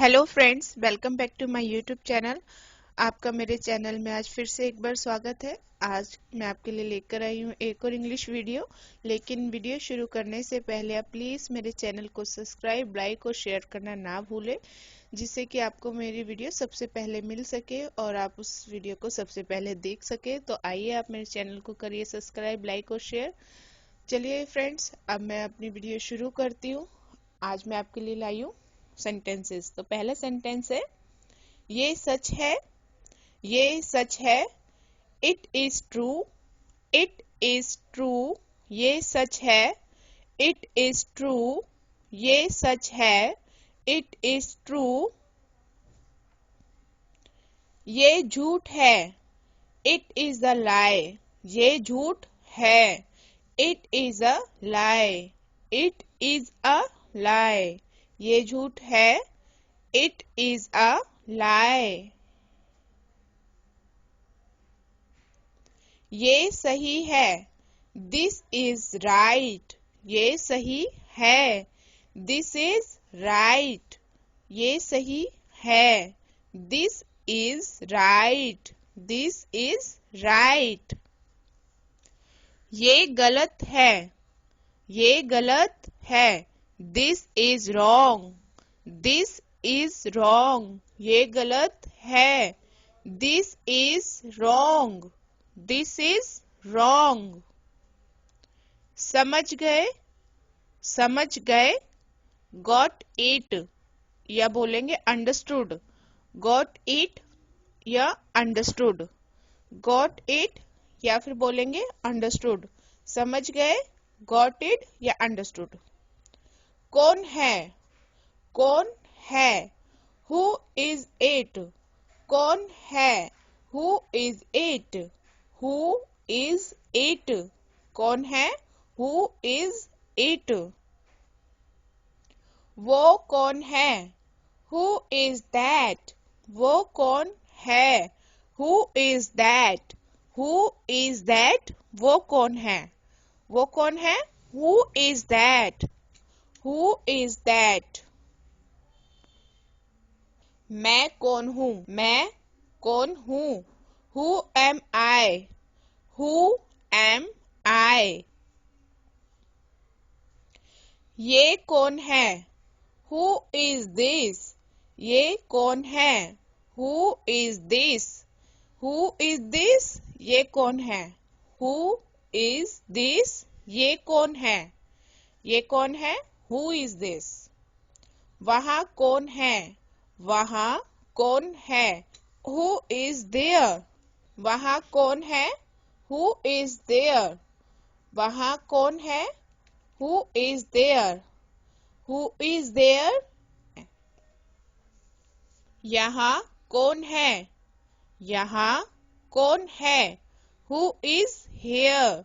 Hello friends, welcome back to my YouTube channel. आपका मेरे channel में आज फिर से एक बार स्वागत है। आज मैं आपके लिए लेकर आई हूँ एक और इंग्लिश वीडियो। लेकिन वीडियो शुरू करने से पहले आप प्लीज़ मेरे चैनल को सब्सक्राइब, लाइक और शेयर करना ना भूलें, जिससे कि आपको मेरी वीडियो सबसे पहले मिल सके और आप उस वीडियो को सबसे पहले देख सके। तो आइए आप मेरे चैनल को करिए सब्सक्राइब, लाइक और शेयर। चलिए फ्रेंड्स, अब मैं अपनी वीडियो शुरू करती हूँ। आज मैं आपके लिए लाई हूँ सेंटेंसेस। तो पहला सेंटेंस है, ये सच है, ये सच है। It is true, it is true. ये सच है, इट इज ट्रू। ये सच है, इट इज ट्रू। ये झूठ है, इट इज अ लाई। ये झूठ है, it is a lie. It is a lie. ये झूठ है, इट इज अ लाई। ये सही है, दिस इज राइट। ये सही है, दिस इज राइट। ये सही है, this is right. This is right. ये गलत है, ये गलत है। This is wrong. This is wrong. ये गलत है, this is wrong. This is wrong. समझ गए, समझ गए। गॉट इट या बोलेंगे अंडरस्टूड। गॉट इट या अंडरस्टूड। गॉट इट या फिर बोलेंगे अंडरस्टूड। समझ गए, गॉट इट या अंडरस्टूड। कौन है, कौन है। Who is it. कौन है, who is it. Who is it. कौन है, हु इज इट। वो कौन है, हु इज दैट। वो कौन है, who is that. Who is that. वो कौन है, वो कौन है। Who is that. Who is that. मैं कौन हूँ, मैं कौन हूँ। Who am I. Who am I. ये कौन है, हु इज दिस। ये कौन है, who is this. Who is this. ये कौन है, हु इज दिस। ये कौन है, ये कौन है। Who is this. वहाँ कौन है, वहाँ कौन है। Who is there. वहाँ कौन है, हु इज देयर। वहाँ कौन है, who is there. Who is there. यहाँ कौन है, यहाँ कौन है। Who is here.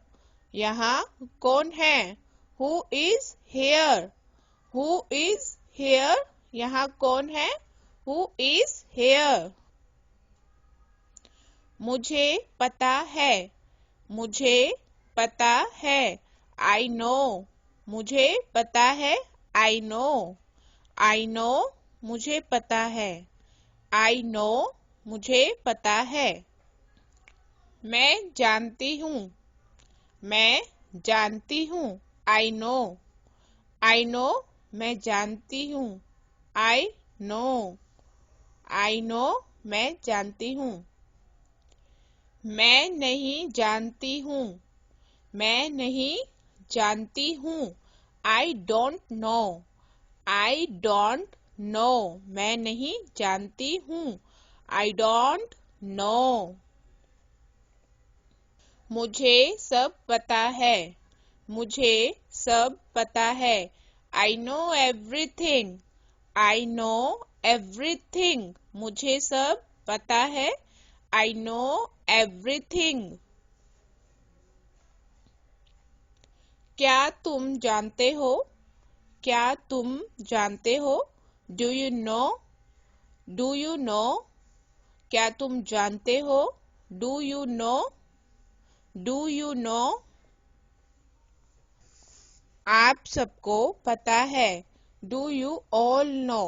यहाँ कौन है, who is here. Who is here. यहाँ कौन है, हु इज हेयर। मुझे पता है, मुझे पता है। I know. मुझे पता है, आई नो। I know. मुझे पता है, आई नो। मुझे पता है। मैं जानती हूँ, मैं जानती हूँ। I know. I know. मैं जानती हूँ। I know. I know. मैं जानती हूँ। मैं नहीं जानती हूँ, मैं नहीं जानती हूँ। I don't know. I don't know. मैं नहीं जानती हूँ। I don't know. मुझे सब पता है, मुझे सब पता है। I know everything. I know everything. मुझे सब पता है। I know everything. क्या तुम जानते हो, क्या तुम जानते हो। Do you know. Do you know. क्या तुम जानते हो, do you know. Do you know. आप सबको पता है, डू यू ऑल नो।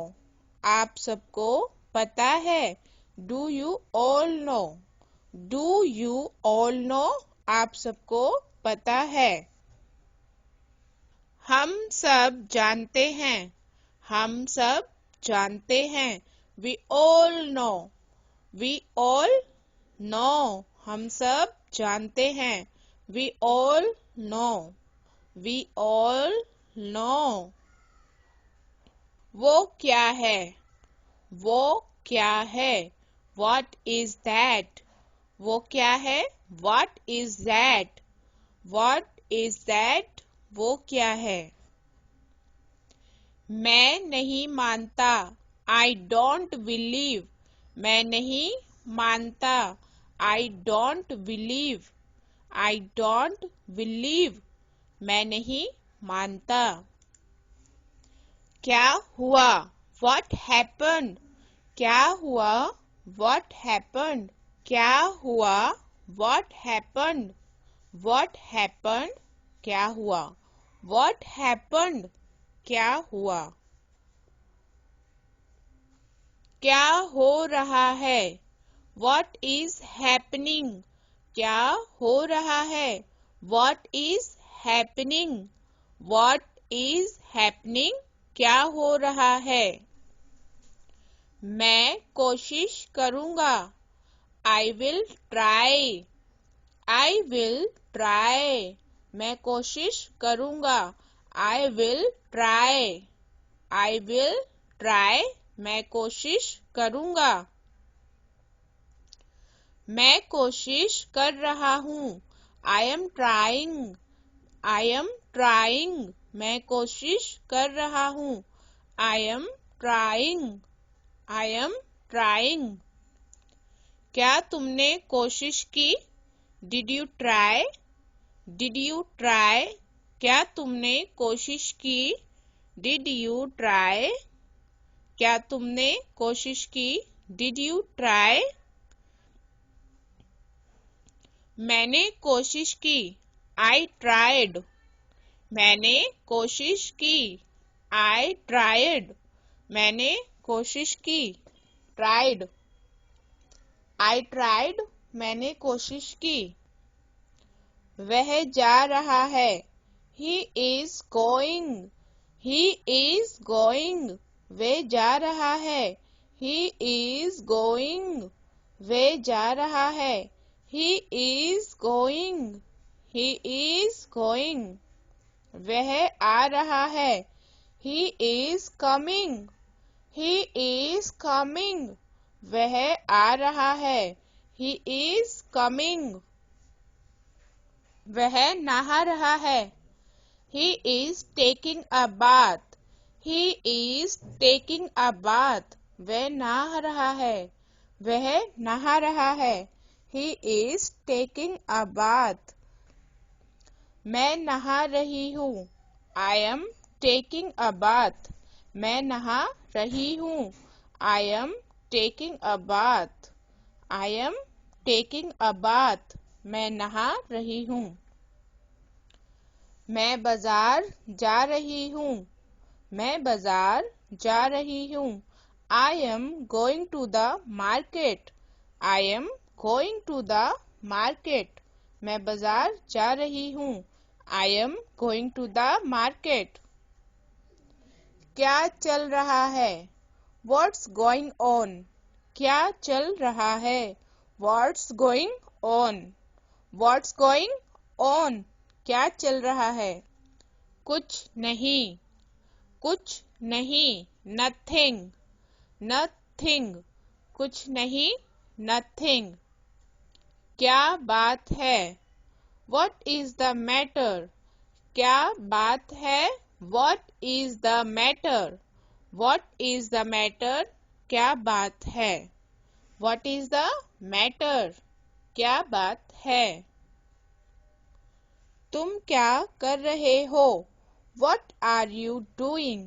आप सबको पता है। Do you all know? Do you all know? आप सबको पता है। हम सब जानते हैं। हम सब जानते हैं। We all know. We all know. हम सब जानते हैं। We all know. We all know. वो क्या है? वो क्या है? What is that? वो क्या है? What is that? What is that? वो क्या है? मैं नहीं मानता। I don't believe. मैं नहीं मानता। I don't believe. I don't believe. मैं नहीं मानता। क्या हुआ? What happened? क्या हुआ? What happened? क्या हुआ? What happened? What happened? क्या हुआ? What happened? क्या हुआ? क्या हो रहा है? What is happening? क्या हो रहा है? What is happening? What is happening? क्या हो रहा है? मैं कोशिश करूँगा। I will try. I will try. मैं कोशिश करूँगा। I will try. I will try. मैं कोशिश करूँगा। मैं कोशिश कर रहा हूँ। I am trying. I am trying. मैं कोशिश कर रहा हूँ। I am trying. I am trying. क्या तुमने कोशिश की? Did you try? Did you try? क्या तुमने कोशिश की? Did you try? क्या तुमने कोशिश की? Did you try? मैंने कोशिश की। I tried. मैंने कोशिश की। I tried. मैंने कोशिश की। Tried. I tried. मैंने कोशिश की। वह जा रहा है। He is going. He is going. वह जा रहा है। He is going. वह जा रहा है। He is going. He is going. वह आ रहा है। He is coming. He is coming. वह आ रहा है। He is coming. वह नहा रहा है। He is taking a bath. He is taking a bath. वह नहा रहा है। वह नहा रहा है। He is taking a bath. मैं नहा रही हूँ। I am taking a bath. मैं नहा रही हूँ। I am taking a bath. I am taking a bath. मैं नहा रही हूँ। मैं बाजार जा रही हूँ। मैं बाजार जा रही हूँ। I am going to the market. I am going to the market. मैं बाजार जा रही हूँ। I am going to the market. क्या चल रहा है? What's going on? क्या चल रहा है? What's going on? What's going on? क्या चल रहा है? कुछ नहीं। कुछ नहीं। Nothing. Nothing. कुछ नहीं। Nothing. क्या बात है? What is the matter? क्या बात है? What is the matter? What is the matter? क्या बात है? What is the matter? क्या बात है? तुम क्या कर रहे हो? What are you doing?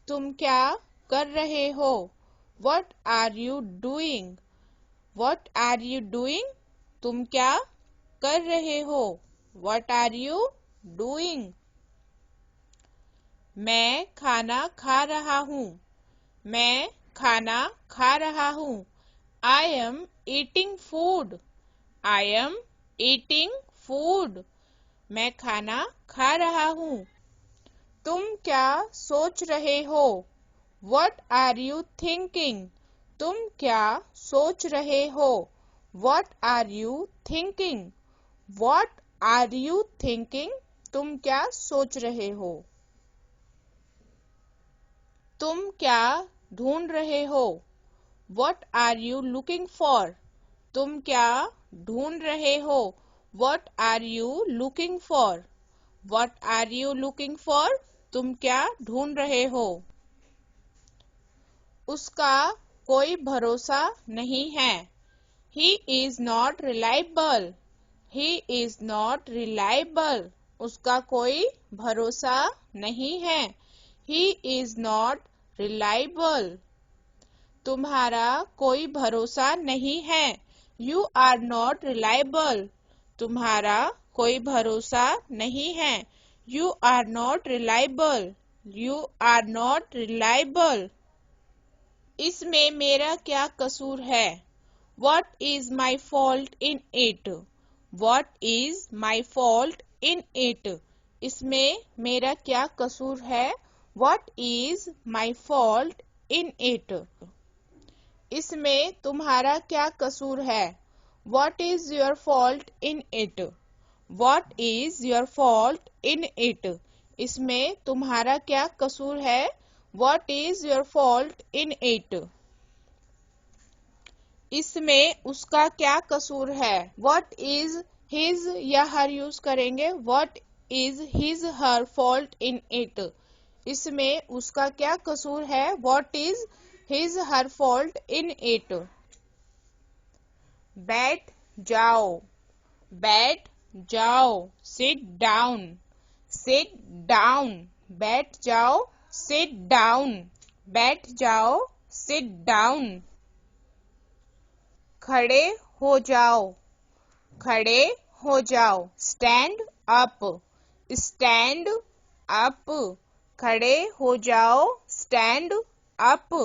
तुम क्या कर रहे हो? What are you doing? What are you doing? तुम क्या कर रहे हो? What are you doing? मैं खाना खा रहा हूँ। मैं खाना खा रहा हूँ। I am eating food. I am eating food. मैं खाना खा रहा हूँ। तुम क्या सोच रहे हो? What are you thinking? तुम क्या सोच रहे हो? What are you thinking? What are you thinking? तुम क्या सोच रहे हो? तुम क्या ढूंढ रहे हो? What are you looking for? तुम क्या ढूंढ रहे हो? What are you looking for? What are you looking for? तुम क्या ढूंढ रहे हो? उसका कोई भरोसा नहीं है। He is not reliable. He is not reliable. उसका कोई भरोसा नहीं है। He is not reliable. तुम्हारा कोई भरोसा नहीं है। You are not reliable. तुम्हारा कोई भरोसा नहीं है। You are not reliable. You are not reliable. इसमें मेरा क्या कसूर है? What is my fault in it? What is my fault in it? इसमें मेरा क्या कसूर है? What is my fault in it? इसमें तुम्हारा क्या कसूर है? What is your fault in it? What is your fault in it? इसमें तुम्हारा क्या कसूर है? What is your fault in it? इसमें उसका क्या कसूर है? What is his या her यूज करेंगे। What is his her fault in it? इसमें उसका क्या कसूर है? What is his her fault in it? बैठ जाओ। बैठ जाओ। Sit down. Sit down. बैठ जाओ। Sit down. बैठ जाओ। Sit down. खड़े हो जाओ। खड़े हो जाओ। Stand up. Stand up. खड़े हो जाओ। Stand up.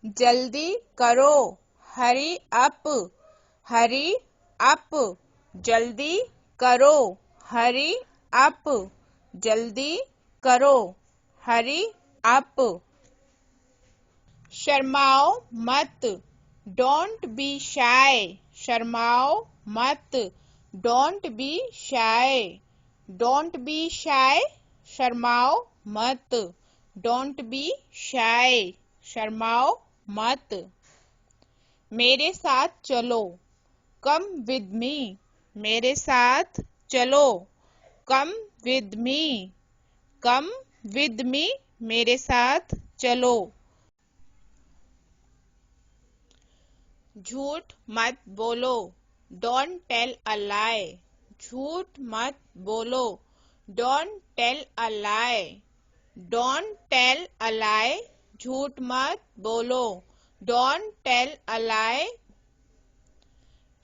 जल्दी करो। Hurry up. Hurry up. जल्दी करो। Hurry up. जल्दी करो। Hurry up. शर्माओ मत। Don't be shy. शर्माओ मत। Don't be shy. Don't be shy. शर्माओ मत। Don't be shy. शर्माओ मत। मेरे साथ चलो। Come with me. मेरे साथ चलो। Come with me. Come with me. मेरे साथ चलो। झूठ मत बोलो। Don't tell a lie. झूठ मत बोलो। Don't tell a lie. Don't tell a lie. झूठ मत बोलो। Don't tell a lie.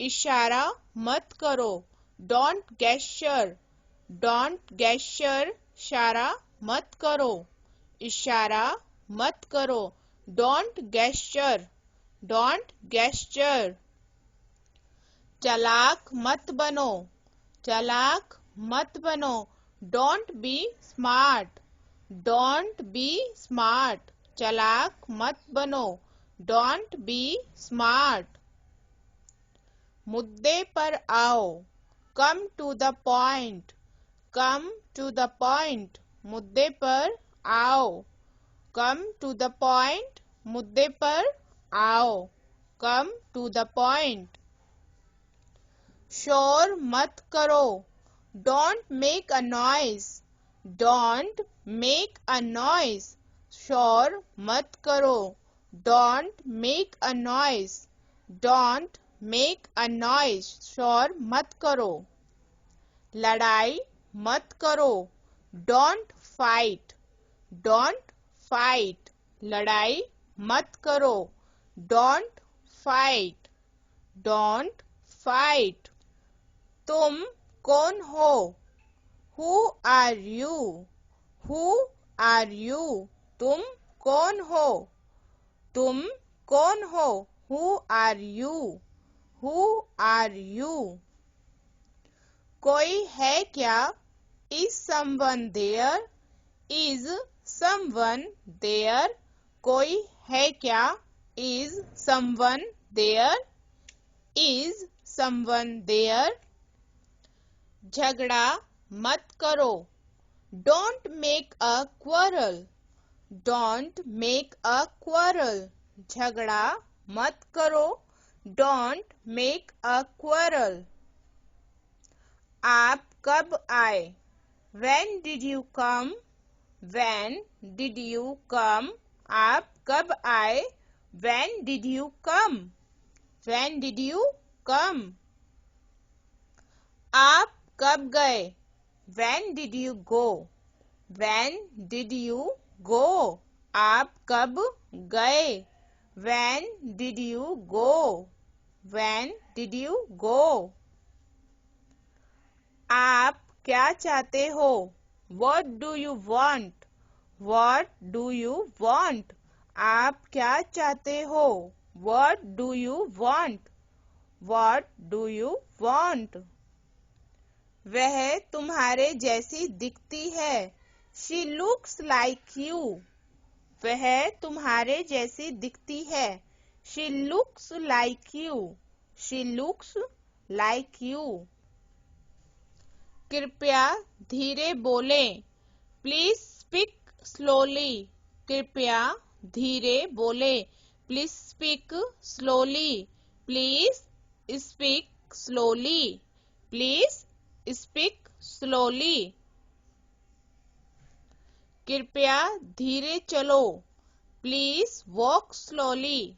इशारा मत करो। Don't gesture. Don't gesture. इशारा मत करो। इशारा मत करो। Don't gesture. Don't gesture. चालाक मत बनो। चालाक मत बनो। Don't be smart. Don't be smart. चालाक मत बनो। Don't be smart. मुद्दे पर आओ। Come to the point. Come to the point. मुद्दे पर आओ। Come to the point. मुद्दे पर आओ। Come to the point. शोर मत करो। Don't make a noise. Don't make a noise. शोर मत करो। Don't make a noise. Don't make a noise. शोर मत करो। लड़ाई मत करो। Don't fight. Don't fight. लड़ाई मत करो। Don't fight. Don't fight. तुम कौन हो? Who are you? Who are you? तुम कौन हो? तुम कौन हो? Who are you? Who are you? कोई है क्या? Is someone there? Is someone there? कोई है क्या? Is someone there? Is someone there? झगड़ा मत करो. Don't make a quarrel. Don't make a quarrel. झगड़ा मत करो. Don't make a quarrel. आप कब आए? When did you come? When did you come? आप कब आए? When did you come? When did you come? आप कब गए? When did you go? When did you go? आप कब गए? When did you go? When did you go? आप क्या चाहते हो? What do you want? What do you want? आप क्या चाहते हो? What do you want? What do you want? वह तुम्हारे जैसी दिखती है. She looks like you. वह तुम्हारे जैसी दिखती है. She looks like you. She looks like you. कृपया धीरे बोलें. Please speak slowly. कृपया धीरे बोलें. Please speak slowly. Please speak slowly. Please speak slowly. कृपया धीरे चलो. Please walk slowly.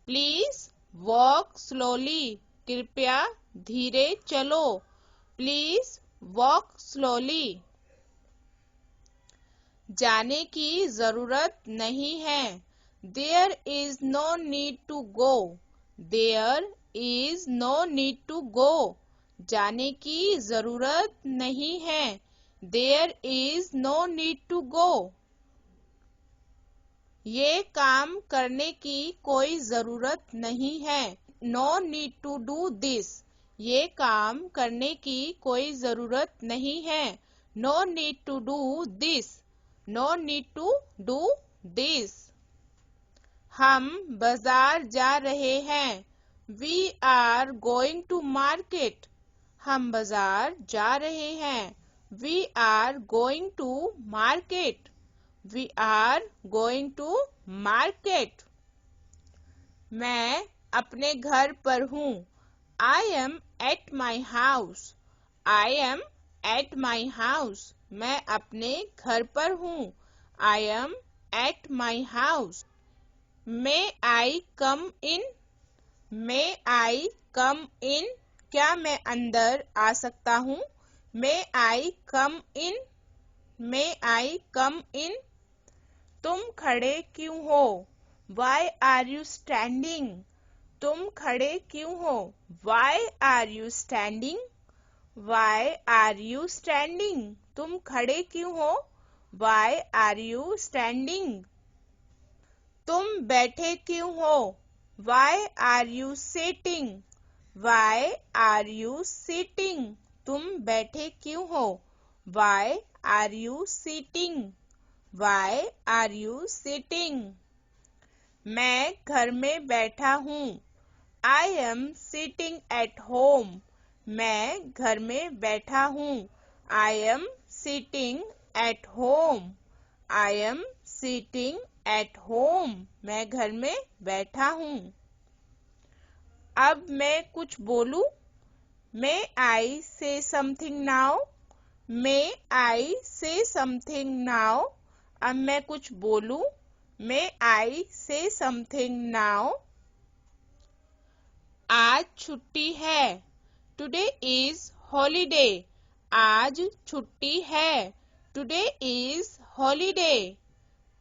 Please walk slowly. कृपया धीरे चलो. Please walk slowly. जाने की जरूरत नहीं है. There is no need to go. There is no need to go. जाने की जरूरत नहीं है. There is no need to go. ये काम करने की कोई जरूरत नहीं है. No need to do this. ये काम करने की कोई जरूरत नहीं है. No need to do this. No need to do this. हम बाजार जा रहे हैं. We are going to market. हम बाजार जा रहे हैं. We are going to market. We are going to market. मैं अपने घर पर हूँ. I am at my house. I am at my house. मैं अपने घर पर हूँ. I am at my house. May I come in? May I come in? क्या मैं अंदर आ सकता हूँ? May I come in? May I come in? तुम खड़े क्यों हो? Why are you standing? तुम खड़े क्यों हो? Why are you standing? Why are you standing? तुम खड़े क्यों हो? Why are you standing? तुम बैठे क्यों हो? Why are you sitting? Why are you sitting? तुम बैठे क्यों हो? Why are you sitting? Why are you sitting? मैं घर में बैठा हूँ. I am sitting at home. मैं घर में बैठा हूँ. I am sitting at home. I am sitting at home. मैं घर में बैठा हूँ. अब मैं कुछ बोलूं? May I say something now? May I say something now? अब मैं कुछ बोलूं? May I say something now? आज छुट्टी है. Today is holiday. आज छुट्टी है. Today is holiday.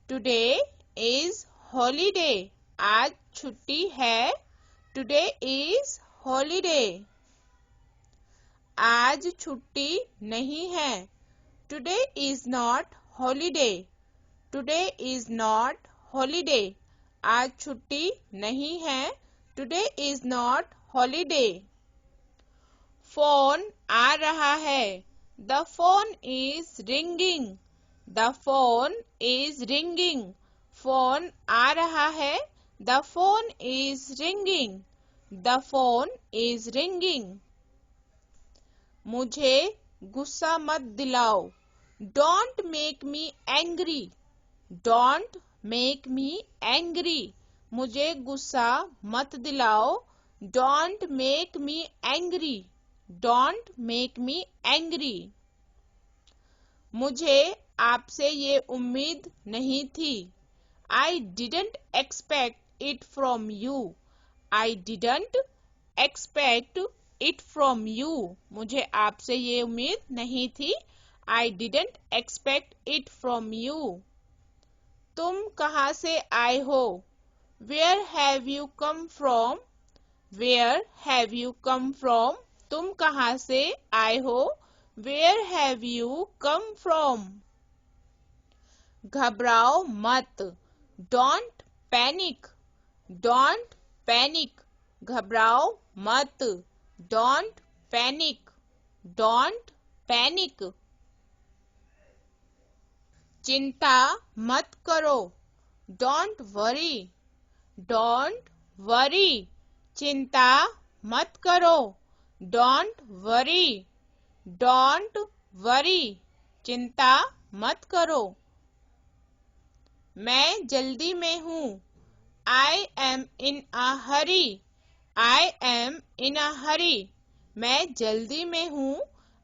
Today is holiday. आज छुट्टी है. Today is holiday. आज छुट्टी नहीं है. Today is not holiday. Today is not holiday. आज छुट्टी नहीं है। Today is not holiday. Phone आ रहा है। The phone is ringing. The phone is ringing. Phone आ रहा है। The phone is ringing. The phone is ringing. मुझे गुस्सा मत दिलाओ। Don't make me angry. Don't make me angry. मुझे गुस्सा मत दिलाओ। Don't make me angry. Don't make me angry. मुझे आपसे ये उम्मीद नहीं थी। I didn't expect it from you. I didn't expect it from you. मुझे आपसे ये उम्मीद नहीं थी। I didn't expect it from you. तुम कहाँ से आए हो? Where have you come from? Where have you come from? तुम कहाँ से आए हो? Where have you come from? घबराओ मत। Don't panic. Don't panic. घबराओ मत। Don't panic. Don't panic. चिंता मत करो। Don't worry. Don't worry. चिंता मत करो। Don't worry. Don't worry. चिंता मत करो। मैं जल्दी में हूँ। I am in a hurry. I am in a hurry. मैं जल्दी में हूँ।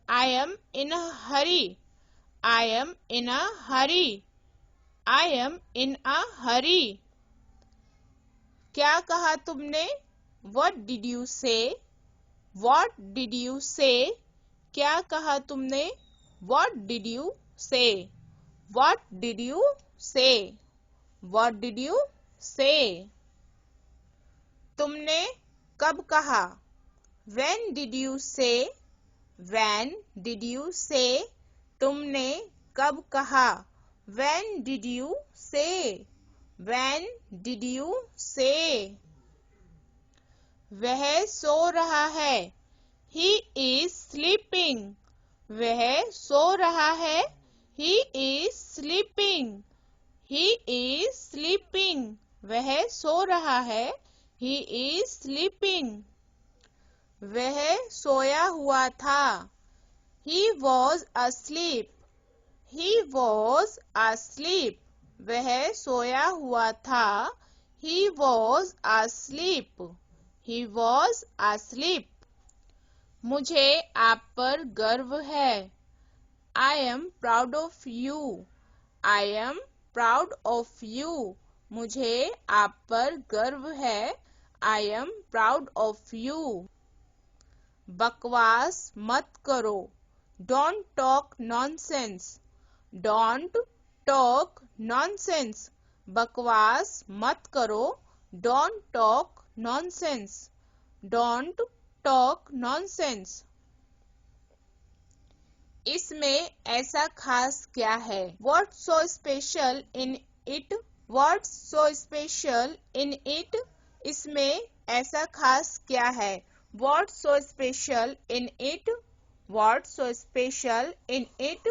I am in a hurry. I am in a hurry. I am in a hurry. क्या कहा तुमने? What did you say? What did you say? क्या कहा तुमने? What did you say? What did you say? What did you say? तुमने कब कहा? When did you say? When did you say? तुमने कब कहा? When did you say? When did you say? वह सो रहा है। He is sleeping. वह सो रहा है। He is sleeping. He is sleeping. वह सो रहा है। He is sleeping. वह सोया हुआ था। He was asleep. He was asleep. वह सोया हुआ था। He was asleep. He was asleep. मुझे आप पर गर्व है। I am proud of you. I am proud of you. मुझे आप पर गर्व है। I am proud of you. बकवास मत करो। Don't talk nonsense. Don't talk nonsense. बकवास मत करो। Don't talk nonsense. Don't talk nonsense. इसमें ऐसा खास क्या है? What's so special in it? What's so special in it? इसमें ऐसा खास क्या है? What's so special in it? What's so special in it?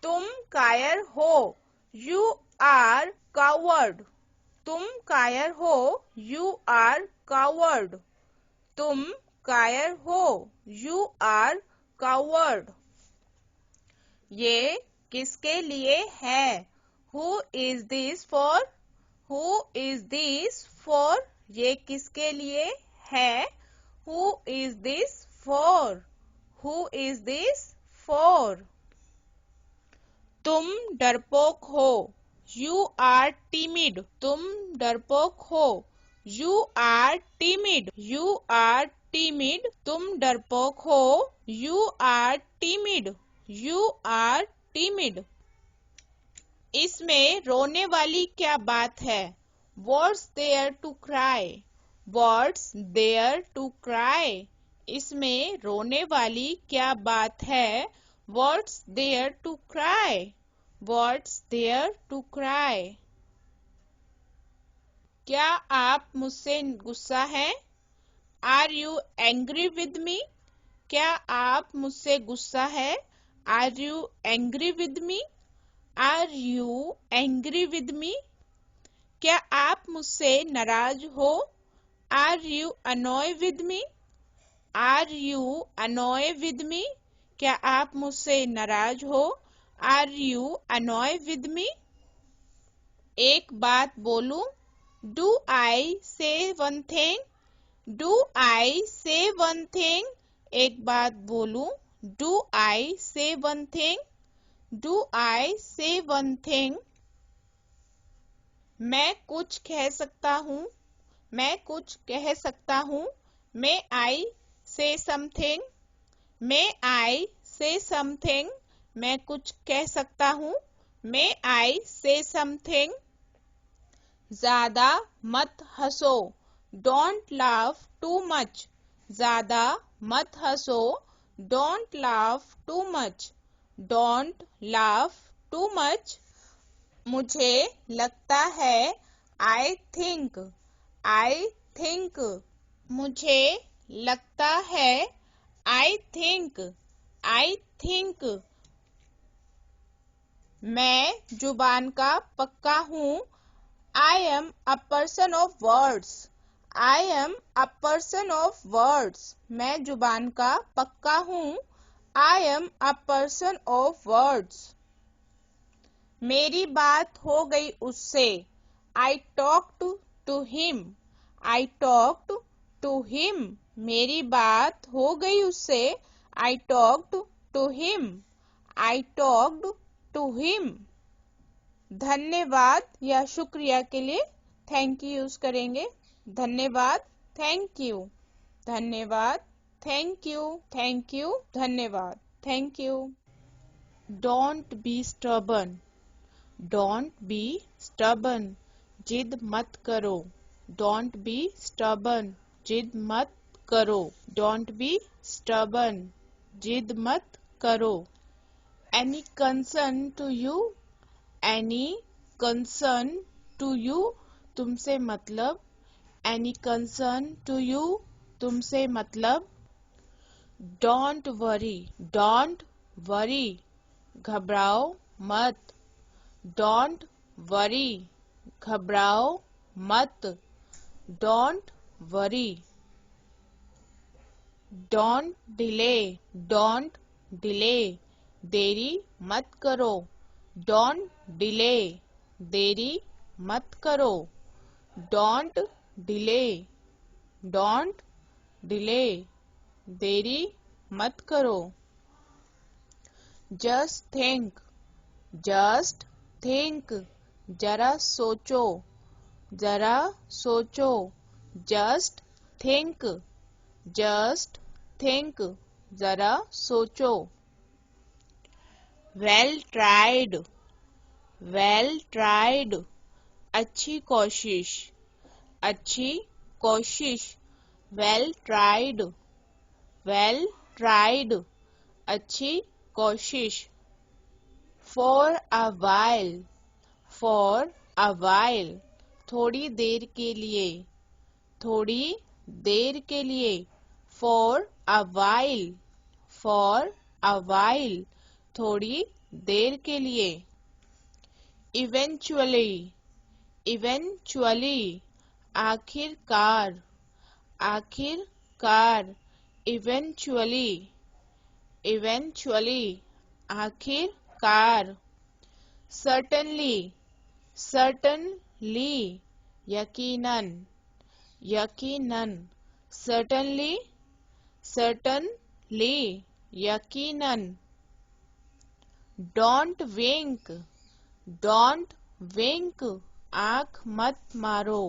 तुम कायर हो। You are coward. तुम कायर हो। You are coward. तुम कायर हो। You are coward. ये किसके लिए है? Who is this for? Who is this for? ये किसके लिए है? Who is this for? Who is this for? तुम डरपोक हो। You are timid. तुम डरपोक हो। You are timid. You are timid. तुम डरपोक हो। You are timid. You are timid. इसमें रोने वाली क्या बात है? What's there to cry? What's there to cry? इसमें रोने वाली क्या बात है? What's there to cry? What's there to cry? क्या आप मुझसे गुस्सा हैं? Are you angry with me? क्या आप मुझसे गुस्सा है? Are you angry with me? Are you angry with me? क्या आप मुझसे नाराज हो? Are you annoy with me? Are you annoy with me? क्या आप मुझसे नाराज हो? Are you annoy with me? एक बात बोलूं? डू आई से वन थिंग? डू आई से वन थिंग? एक बात बोलूं? डू आई से वन थिंग? डू आई से वन थिंग? मैं कुछ कह सकता हूँ? मैं कुछ कह सकता हूँ? मे आई से समथिंग? मे आई से समथिंग? मैं कुछ कह सकता हूँ? मे आई से समथिंग? ज्यादा मत हंसो। Don't laugh too much. ज्यादा मत हंसो। Don't laugh too much. Don't laugh too much. मुझे लगता है। I think. I think. मुझे लगता है। I think. I think. मैं जुबान का पक्का हूँ। I am a person of words. I am a person of words. मैं जुबान का पक्का हूँ। I am a person of words. मेरी बात हो गई उससे। I talked to him. I talked to him. मेरी बात हो गई उससे। I talked to him. I talked to him. धन्यवाद या शुक्रिया के लिए थैंक यू यूज करेंगे। धन्यवाद, थैंक यू। धन्यवाद, थैंक यू। थैंक यू, धन्यवाद, thank you. Don't be stubborn. Don't be stubborn. जिद मत करो। Don't be stubborn. जिद मत करो। Don't be stubborn. जिद मत करो। Any concern to you? Any concern to you? तुमसे मतलब। Any concern to you? तुमसे मतलब। Don't worry. Don't worry. घबराओ मत। Don't worry. घबराओ मत। Don't worry. Don't delay. Don't delay. देरी मत करो। Don't delay. देरी मत करो। Don't delay. Don't delay. देरी मत करो। Just think. Just think. जरा सोचो। जरा सोचो। Just think. Just think. जरा सोचो। Well tried. Well tried. अच्छी कोशिश। अच्छी कोशिश। Well tried. Well tried. अच्छी कोशिश। For a while. For a while. थोड़ी देर के लिए। थोड़ी देर के लिए। For a while. For a while. थोड़ी देर के लिए। इवेंचुअली। इवेंचुअली। आखिरकार। आखिरकार। इवेंचुअली। इवेंचुअली। आखिरकार। सर्टेनली। सर्टेनली। यकीनन। यकीनन। सर्टेनली। सर्टेनली। यकीनन। Don't wink. Don't wink. आंख मत मारो।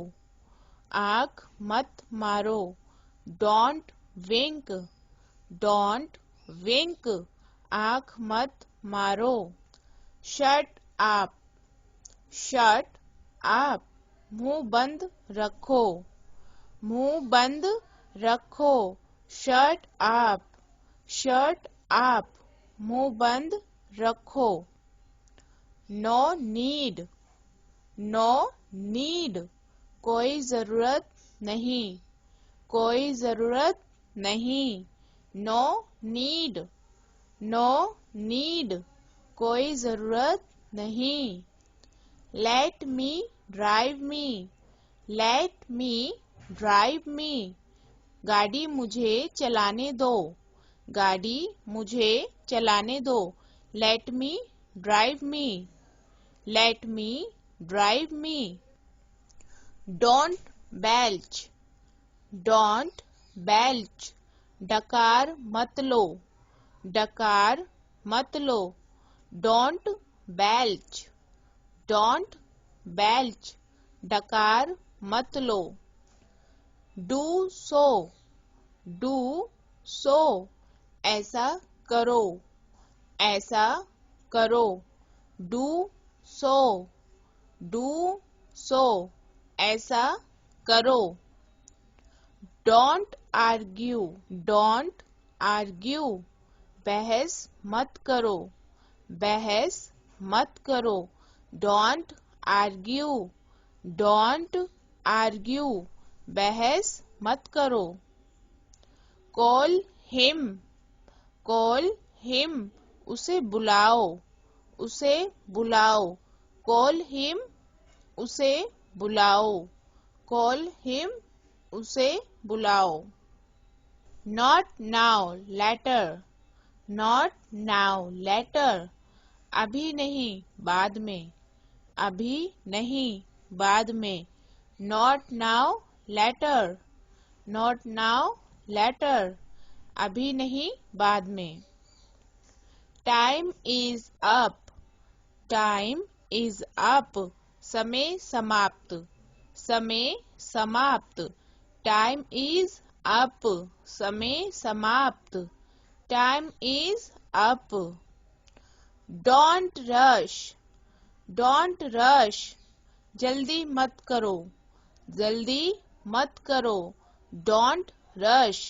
आंख मत मारो। Don't wink. Don't wink. आंख मत मारो। Shut up. Shut up. मुंह बंद रखो। मुंह बंद रखो। Shut up. Shut up. मुंह बंद रखो। No need. No need. कोई जरूरत नहीं, कोई जरूरत नहीं। नो नीड, नो नीड, कोई जरूरत नहीं। Let me drive me, let me drive me, गाड़ी मुझे चलाने दो, गाड़ी मुझे चलाने दो। Let me drive me, let me drive me. Don't belch, don't belch, डकार मत लो, डकार मत लो। डोंट बेल्च, डोंट बेल्च, डकार मत लो। डू सो, डू सो, ऐसा करो, ऐसा करो। डू सो, डू सो, ऐसा करो। डोंट आर्ग्यू, डोंट आर्ग्यू, बहस मत करो, बहस मत करो। डोंट आर्ग्यू, डोंट आर्ग्यू, बहस मत करो। कॉल हिम, कॉल हिम, उसे बुलाओ, उसे बुलाओ। कॉल हिम, उसे बुलाओ, कॉल हिम, उसे बुलाओ। Not now later, not now later, अभी नहीं बाद में, अभी नहीं बाद में। Not now later, not now later, अभी नहीं बाद में। Time is up, time is up, समय समाप्त, समय समाप्त। टाइम इज अप, समय समाप्त। Time is up. Don't rush, don't rush, जल्दी मत करो, जल्दी मत करो। डोंट रश,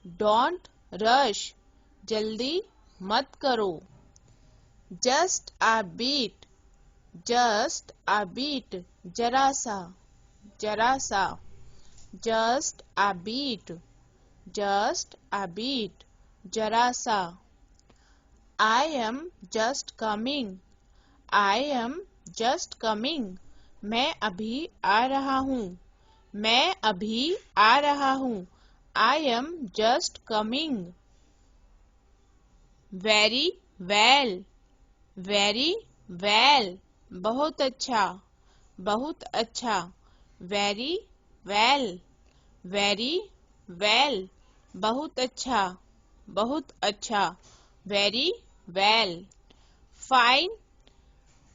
डोंट रश, जल्दी मत करो। Just a bit, just a bit, जरा सा, जरा सा। Just a bit, just a bit, जरा सा। I am just coming, I am just coming, मैं अभी आ रहा हूँ, मैं अभी आ रहा हूँ। I am just coming. Very well, very well, बहुत अच्छा, बहुत अच्छा। वेरी वेल, वेरी वेल, बहुत अच्छा, बहुत अच्छा। Very well. फाइन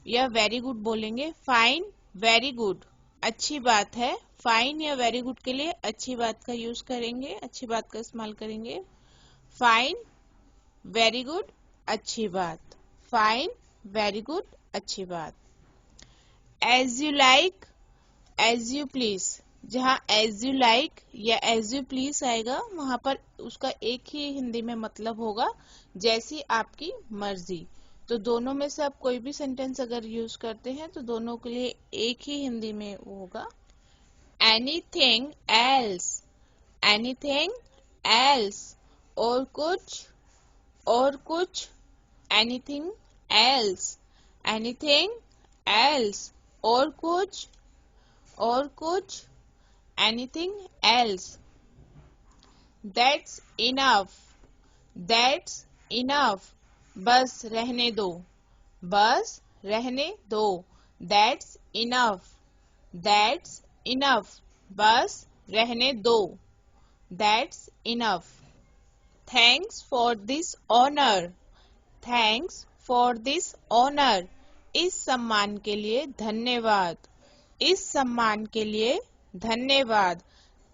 या वेरी गुड बोलेंगे। फाइन, वेरी गुड, अच्छी बात है। फाइन या वेरी गुड के लिए अच्छी बात का यूज करेंगे, अच्छी बात का इस्तेमाल करेंगे। फाइन, वेरी गुड, अच्छी बात। फाइन, वेरी गुड, अच्छी बात। As you like, as you please, जहाँ एज यू लाइक या एज यू प्लीज आएगा वहां पर उसका एक ही हिंदी में मतलब होगा, जैसी आपकी मर्जी। तो दोनों में से आप कोई भी सेंटेंस अगर यूज करते हैं तो दोनों के लिए एक ही हिंदी में होगा। एनीथिंग एल्स, एनीथिंग एल्स, और कुछ, और कुछ। एनीथिंग एल्स, एनीथिंग एल्स, और कुछ, और कुछ। Anything else. That's enough, that's enough, बस रहने दो, बस रहने दो। दैट्स इनफ, दैट्स इनफ, बस रहने दो। That's enough. Thanks for this honour, thanks for this honour, इस सम्मान के लिए धन्यवाद, इस सम्मान के लिए धन्यवाद।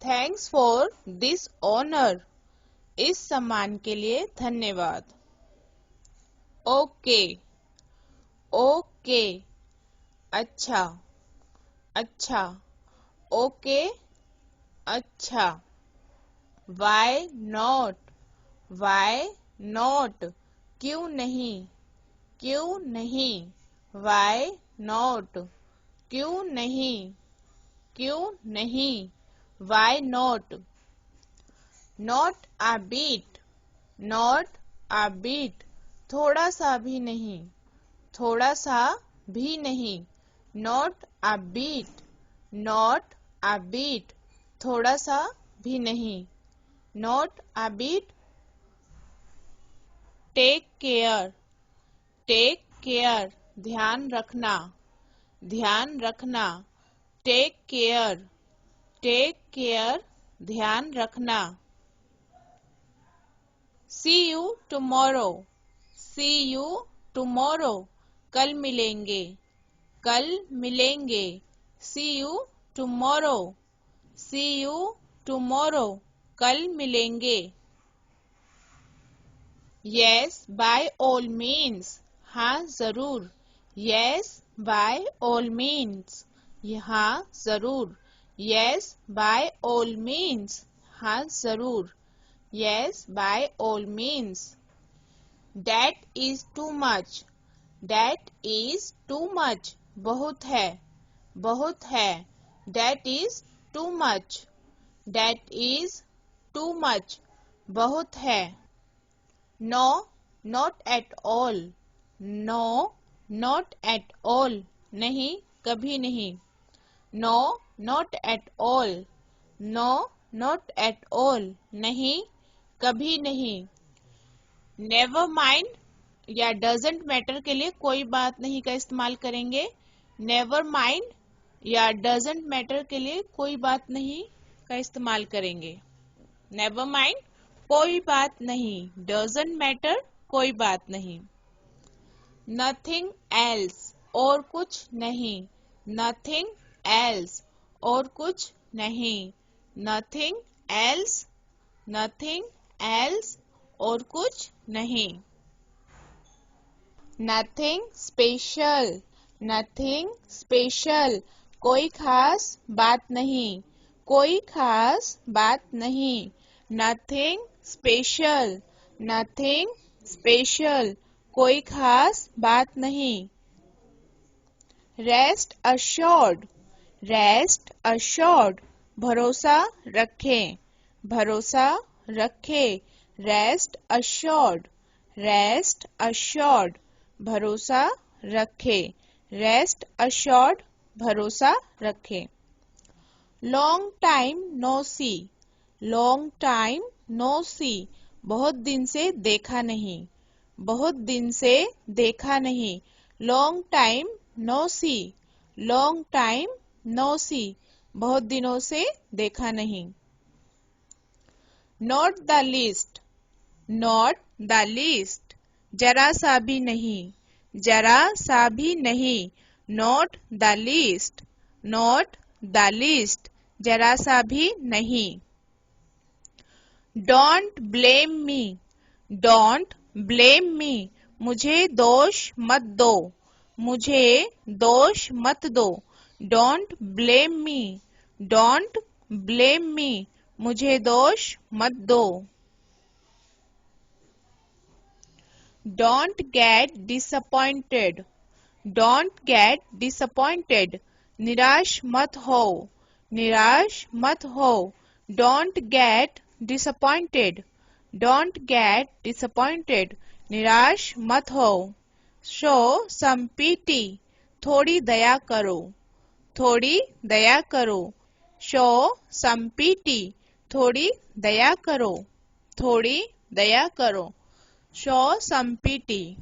थैंक्स फॉर दिस ऑनर, इस सम्मान के लिए धन्यवाद। ओके, ओके, अच्छा, अच्छा। ओके, अच्छा। वाई नॉट, वाई नॉट, क्यों नहीं, क्यों नहीं। वाई नॉट, क्यों नहीं, क्यों नहीं? Why not? Not a bit. Not a bit. थोड़ा सा भी नहीं. थोड़ा सा भी नहीं. Not a bit. Not a bit. थोड़ा सा भी नहीं. Not a bit. Take care. Take care. ध्यान रखना. ध्यान रखना. Take care. Take care. ध्यान रखना. See you tomorrow. See you tomorrow. कल मिलेंगे. कल मिलेंगे. See you tomorrow. See you tomorrow. कल मिलेंगे. Yes, by all means. हाँ जरूर. Yes, by all means. हाँ जरूर. Yes, by all means. हाँ जरूर. Yes, by all means. That is too much. That is too much. बहुत है. बहुत है. That is too much. That is too much. बहुत है. No, not at all. No, not at all. नहीं, कभी नहीं. No, not at all. No, not at all. नहीं, कभी नहीं. Never mind या doesn't matter के लिए कोई बात नहीं का इस्तेमाल करेंगे. Never mind या doesn't matter के लिए कोई बात नहीं का इस्तेमाल करेंगे. Never mind कोई बात नहीं. Doesn't matter कोई बात नहीं. Nothing else और कुछ नहीं. Nothing else और कुछ नहीं. Nothing else. Nothing else और कुछ नहीं. Nothing special. Nothing special कोई खास बात नहीं. कोई खास बात नहीं. Nothing special. Nothing special कोई खास बात नहीं. Rest assured. Rest assured भरोसा रखें. भरोसा रखें. Rest assured. Rest assured भरोसा रखें. Rest assured भरोसा रखें. Long time no see. Long time no see बहुत दिन से देखा नहीं. बहुत दिन से देखा नहीं. Long time no see. Long time no see बहुत दिनों से देखा नहीं. Not the least. Not the least जरा सा भी नहीं. जरा सा भी नहीं. Not the least. Not the least जरा सा भी नहीं. Don't blame me. Don't blame me मुझे दोष मत दो. मुझे दोष मत दो. Don't blame me. Don't blame me मुझे दोष मत दो. Don't get disappointed. Don't get disappointed निराश मत हो. निराश मत हो. Don't get disappointed. Don't get disappointed निराश मत हो. Show some pity थोड़ी दया करो. थोड़ी दया करो. Show some pity थोड़ी दया करो. थोड़ी दया करो. Show some pity.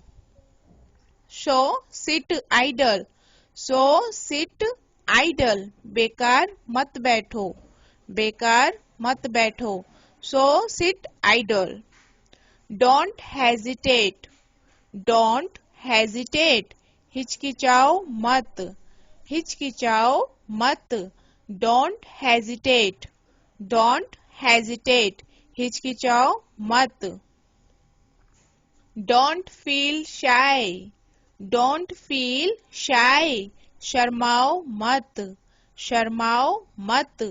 So sit idle. So sit idle बेकार मत बैठो. बेकार मत बैठो. So sit idle. Don't hesitate. Don't hesitate हिचकिचाओ मत. हिचकिचाओ मत. Don't hesitate. Don't hesitate हिचकिचाओ मत. Don't feel shy. Don't feel shy शर्माओ मत. शर्माओ मत.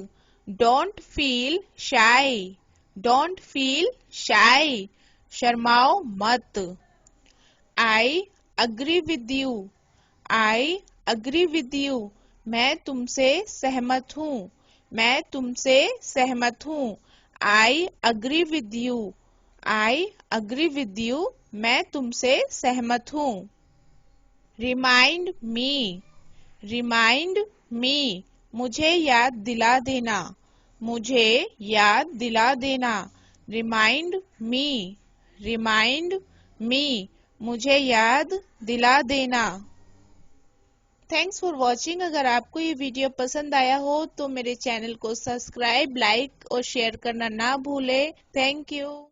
Don't feel shy. Don't feel shy शर्माओ मत. I agree with you. I agree with you मैं तुमसे सहमत हूँ। मैं तुमसे सहमत हूँ। I agree with you. I agree with you. मैं तुमसे सहमत हूँ। Remind me. Remind me. मुझे याद दिला देना। मुझे याद दिला देना। Remind me. Remind me. मुझे याद दिला देना। Thanks for watching. अगर आपको ये वीडियो पसंद आया हो तो मेरे चैनल को सब्सक्राइब, लाइक और शेयर करना ना भूलें। Thank you.